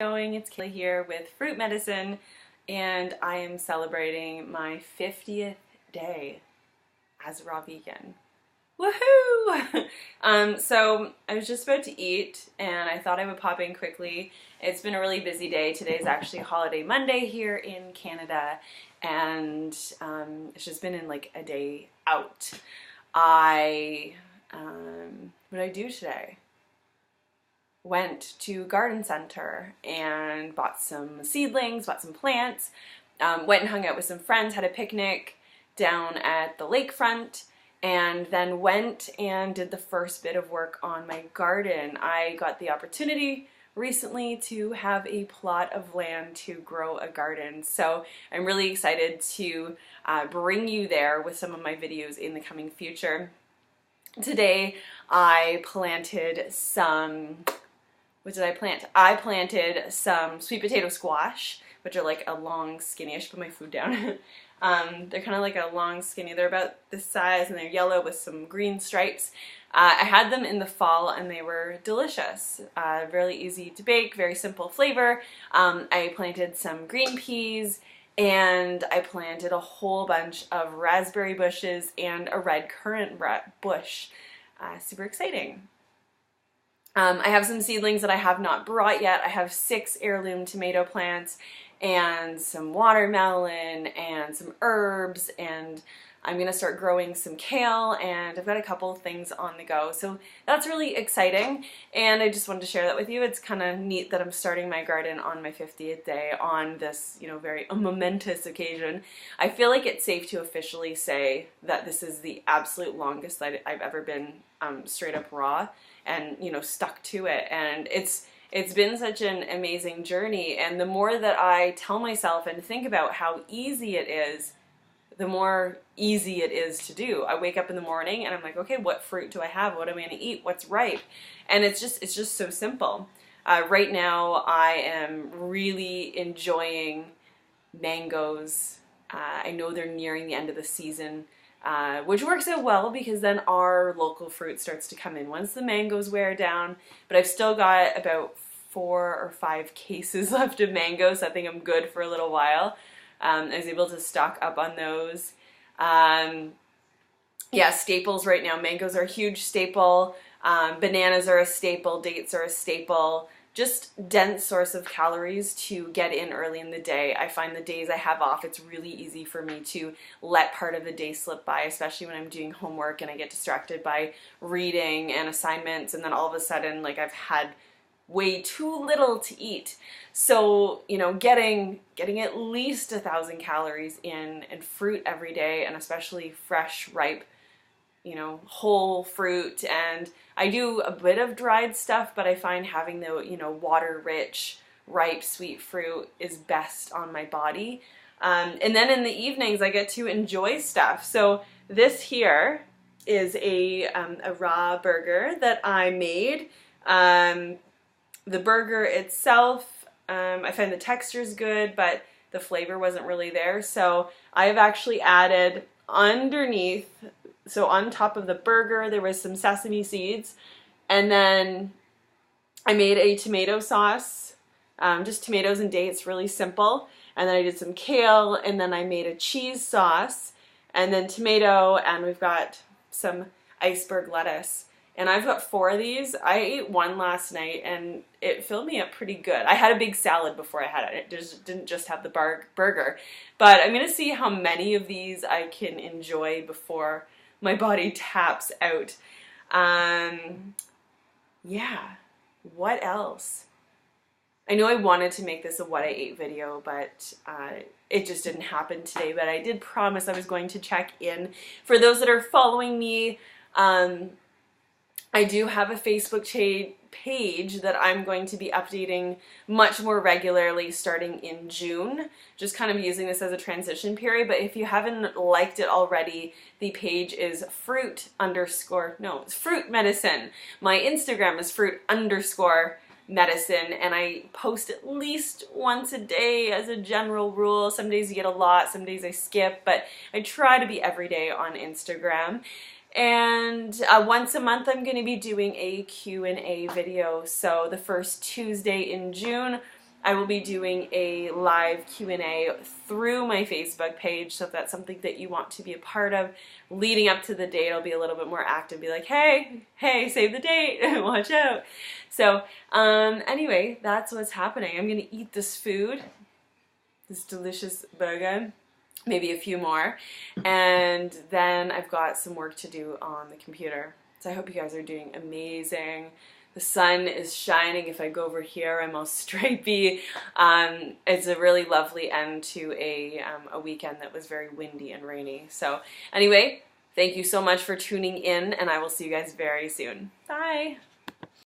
Going, it's Kayla here with Fruit Medicine, and I am celebrating my 50th day as a raw vegan. Woohoo! So I was just about to eat, and I thought I would pop in quickly. It's been a really busy day. Today's actually Holiday Monday here in Canada, and it's just been in like a day out. What did I do today? Went to garden center and bought some seedlings, bought some plants, went and hung out with some friends, had a picnic down at the lakefront, and then went and did the first bit of work on my garden. I got the opportunity recently to have a plot of land to grow a garden, so I'm really excited to bring you there with some of my videos in the coming future. Today I planted some... What did I plant? I planted some sweet potato squash, which are like a long skinny. I should put my food down. They're kind of like a long skinny. They're about this size and they're yellow with some green stripes. I had them in the fall and they were delicious. Really easy to bake, very simple flavor. I planted some green peas and I planted a whole bunch of raspberry bushes and a red currant bush. Super exciting. I have some seedlings that I have not brought yet. I have 6 heirloom tomato plants and some watermelon and some herbs, and I'm going to start growing some kale, and I've got a couple of things on the go. So that's really exciting, and I just wanted to share that with you. It's kind of neat that I'm starting my garden on my 50th day on this, very momentous occasion. I feel like it's safe to officially say that this is the absolute longest that I've ever been straight up raw and stuck to it, and it's been such an amazing journey. And the more that I tell myself and think about how easy it is, the more easy it is to do. I wake up in the morning and I'm like, okay, what fruit do I have? What am I going to eat? What's ripe? And it's just so simple. Right now I am really enjoying mangoes. I know they're nearing the end of the season, which works out well because then our local fruit starts to come in once the mangoes wear down. But I've still got about 4 or 5 cases left of mangoes, so I think I'm good for a little while. I was able to stock up on those. Yeah, staples right now. Mangoes are a huge staple. Bananas are a staple. Dates are a staple. Just dense source of calories to get in early in the day. I find the days I have off, it's really easy for me to let part of the day slip by, especially when I'm doing homework and I get distracted by reading and assignments, and then all of a sudden, like, I've had way too little to eat. So, getting at least 1,000 calories in fruit every day, and especially fresh, ripe, whole fruit. And I do a bit of dried stuff, but I find having the, water-rich, ripe, sweet fruit is best on my body. And then in the evenings, I get to enjoy stuff. So this here is a raw burger that I made. The burger itself, I find the texture's good, but the flavor wasn't really there. So I've actually added underneath, so on top of the burger, there was some sesame seeds, and then I made a tomato sauce, just tomatoes and dates, really simple. And then I did some kale, and then I made a cheese sauce, and then tomato, and we've got some iceberg lettuce. And I've got 4 of these. I ate 1 last night and it filled me up pretty good. I had a big salad before I had it. It didn't just have the burger. But I'm going to see how many of these I can enjoy before my body taps out. Yeah. What else? I know I wanted to make this a what I ate video, but it just didn't happen today. But I did promise I was going to check in. For those that are following me, I do have a Facebook page that I'm going to be updating much more regularly starting in June. Just kind of using this as a transition period, but if you haven't liked it already, the page is it's Fruit Medicine. My Instagram is fruit_medicine, and I post at least once a day as a general rule. Some days you get a lot, some days I skip, but I try to be every day on Instagram. And once a month I'm going to be doing a Q&A video. So the first Tuesday in June I will be doing a live Q&A through my Facebook page, so if that's something that you want to be a part of leading up to the date, I'll be a little bit more active, be like, hey, save the date, watch out. So anyway, that's what's happening. I'm gonna eat this food, this delicious burger, maybe a few more, and then I've got some work to do on the computer. So I hope you guys are doing amazing. The sun is shining. If I go over here, I'm all stripey. It's a really lovely end to a weekend that was very windy and rainy. So anyway, thank you so much for tuning in, and I will see you guys very soon. Bye!